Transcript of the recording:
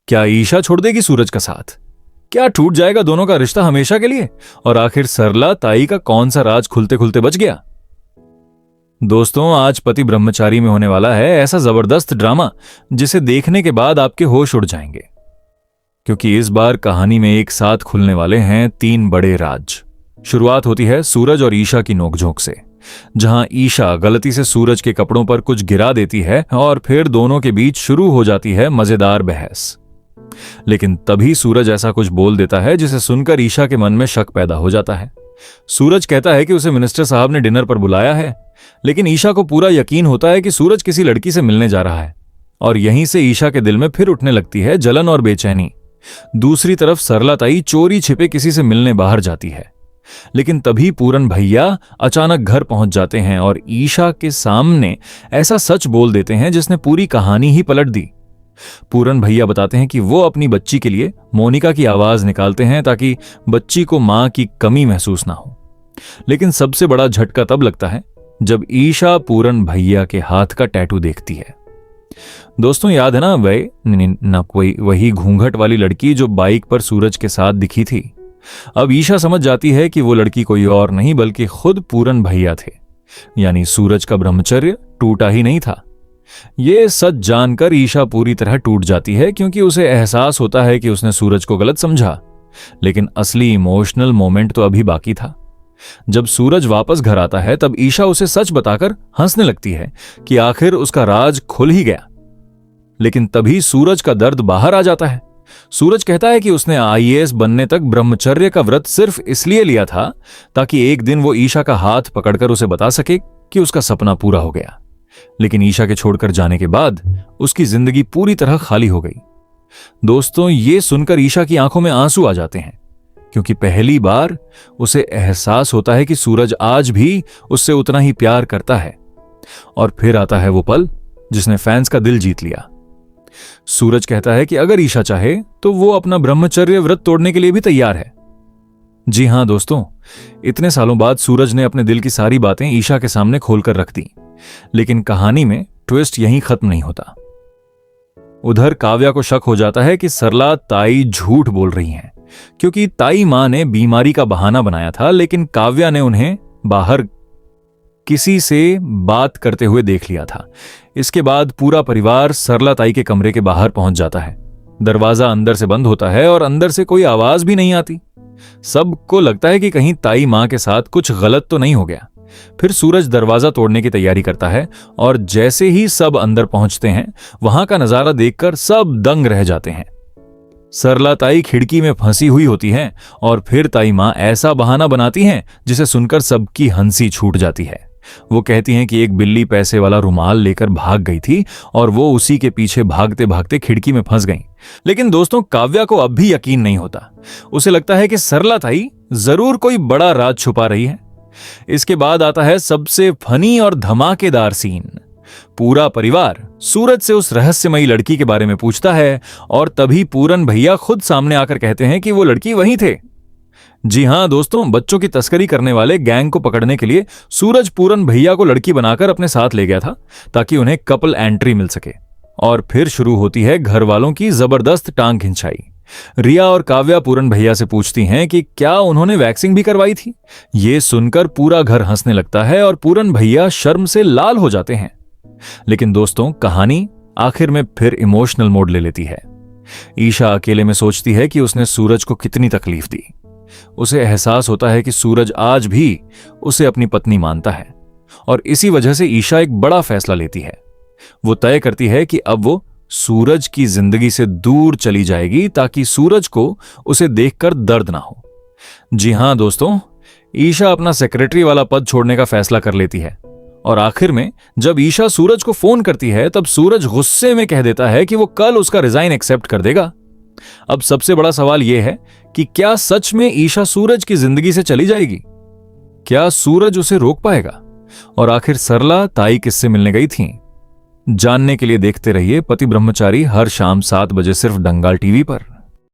क्या ईशा छोड़ देगी सूरज का साथ? क्या टूट जाएगा दोनों का रिश्ता हमेशा के लिए? और आखिर सरला ताई का कौन सा राज खुलते खुलते बच गया? दोस्तों, आज पति ब्रह्मचारी में होने वाला है ऐसा जबरदस्त ड्रामा जिसे देखने के बाद आपके होश उड़ जाएंगे, क्योंकि इस बार कहानी में एक साथ खुलने वाले हैं 3 बड़े राज। शुरुआत होती है सूरज और ईशा की नोकझोंक से, जहां ईशा गलती से सूरज के कपड़ों पर कुछ गिरा देती है और फिर दोनों के बीच शुरू हो जाती है मजेदार बहस। लेकिन तभी सूरज ऐसा कुछ बोल देता है जिसे सुनकर ईशा के मन में शक पैदा हो जाता है। सूरज कहता है कि उसे मिनिस्टर साहब ने डिनर पर बुलाया है, लेकिन ईशा को पूरा यकीन होता है कि सूरज किसी लड़की से मिलने जा रहा है, और यहीं से ईशा के दिल में फिर उठने लगती है जलन और बेचैनी। दूसरी तरफ सरला ताई चोरी छिपे किसी से मिलने बाहर जाती है, लेकिन तभी पूरन भैया अचानक घर पहुंच जाते हैं और ईशा के सामने ऐसा सच बोल देते हैं जिसने पूरी कहानी ही पलट दी। पूरन भैया बताते हैं कि वो अपनी बच्ची के लिए मोनिका की आवाज निकालते हैं ताकि बच्ची को मां की कमी महसूस ना हो। लेकिन सबसे बड़ा झटका तब लगता है जब ईशा पूरन भैया के हाथ का टैटू देखती है। दोस्तों, याद है ना वही घूंघट वाली लड़की जो बाइक पर सूरज के साथ दिखी थी? अब ईशा समझ जाती है कि वो लड़की कोई और नहीं बल्कि खुद पूरन भैया थे, यानी सूरज का ब्रह्मचर्य टूटा ही नहीं था। ये सच जानकर ईशा पूरी तरह टूट जाती है, क्योंकि उसे एहसास होता है कि उसने सूरज को गलत समझा। लेकिन असली इमोशनल मोमेंट तो अभी बाकी था। जब सूरज वापस घर आता है तब ईशा उसे सच बताकर हंसने लगती है कि आखिर उसका राज खुल ही गया। लेकिन तभी सूरज का दर्द बाहर आ जाता है। सूरज कहता है कि उसने आईएएस बनने तक ब्रह्मचर्य का व्रत सिर्फ इसलिए लिया था ताकि एक दिन वो ईशा का हाथ पकड़कर उसे बता सके कि उसका सपना पूरा हो गया। लेकिन ईशा के छोड़कर जाने के बाद उसकी जिंदगी पूरी तरह खाली हो गई। दोस्तों, ये सुनकर ईशा की आंखों में आंसू आ जाते हैं, क्योंकि पहली बार उसे एहसास होता है कि सूरज आज भी उससे उतना ही प्यार करता है। और फिर आता है वो पल जिसने फैंस का दिल जीत लिया। सूरज कहता है कि अगर ईशा चाहे तो वो अपना ब्रह्मचर्य व्रत तोड़ने के लिए भी तैयार है। जी हां दोस्तों, इतने सालों बाद सूरज ने अपने दिल की सारी बातें ईशा के सामने खोलकर रख दी। लेकिन कहानी में ट्विस्ट यहीं खत्म नहीं होता। उधर काव्या को शक हो जाता है कि सरला ताई झूठ बोल रही हैं, क्योंकि ताई मां ने बीमारी का बहाना बनाया था, लेकिन काव्या ने उन्हें बाहर किसी से बात करते हुए देख लिया था। इसके बाद पूरा परिवार सरला ताई के कमरे के बाहर पहुंच जाता है। दरवाजा अंदर से बंद होता है और अंदर से कोई आवाज भी नहीं आती। सबको लगता है कि कहीं ताई मां के साथ कुछ गलत तो नहीं हो गया। फिर सूरज दरवाजा तोड़ने की तैयारी करता है और जैसे ही सब अंदर पहुंचते हैं, वहां का नजारा देखकर सब दंग रह जाते हैं। सरला ताई खिड़की में फंसी हुई होती हैं और फिर ताई मां ऐसा बहाना बनाती हैं जिसे सुनकर सबकी हंसी छूट जाती है। वो कहती हैं कि एक बिल्ली पैसे वाला रुमाल लेकर भाग गई थी और वो उसी के पीछे भागते भागते खिड़की में फंस गई। लेकिन दोस्तों, काव्या को अब भी यकीन नहीं होता। उसे लगता है कि सरला ताई जरूर कोई बड़ा राज छुपा रही है। इसके बाद आता है सबसे फनी और धमाकेदार सीन। पूरा परिवार सूरज से उस रहस्यमयी लड़की के बारे में पूछता है और तभी पूरन भैया खुद सामने आकर कहते हैं कि वो लड़की वही थे। जी हां दोस्तों, बच्चों की तस्करी करने वाले गैंग को पकड़ने के लिए सूरज पूरन भैया को लड़की बनाकर अपने साथ ले गया था ताकि उन्हें कपल एंट्री मिल सके। और फिर शुरू होती है घर वालों की जबरदस्त टांग खिंचाई। रिया और काव्या पूरन भैया से पूछती हैं कि क्या उन्होंने वैक्सिंग भी करवाई थी। ये सुनकर पूरा घर हंसने लगता है और पूरन भैया शर्म से लाल हो जाते हैं। लेकिन दोस्तों, कहानी आखिर में फिर इमोशनल मोड ले लेती है। ईशा अकेले में सोचती है कि उसने सूरज को कितनी तकलीफ दी। उसे एहसास होता है कि सूरज आज भी उसे अपनी पत्नी मानता है और इसी वजह से ईशा एक बड़ा फैसला लेती है। वो तय करती है कि अब वो सूरज की जिंदगी से दूर चली जाएगी ताकि सूरज को उसे देखकर दर्द ना हो। जी हां दोस्तों, ईशा अपना सेक्रेटरी वाला पद छोड़ने का फैसला कर लेती है और आखिर में जब ईशा सूरज को फोन करती है तब सूरज गुस्से में कह देता है कि वो कल उसका रिजाइन एक्सेप्ट कर देगा। अब सबसे बड़ा सवाल यह है कि क्या सच में ईशा सूरज की जिंदगी से चली जाएगी? क्या सूरज उसे रोक पाएगा? और आखिर सरला ताई किससे मिलने गई थी? जानने के लिए देखते रहिए पति ब्रह्मचारी हर शाम 7 बजे सिर्फ डंगाल टीवी पर।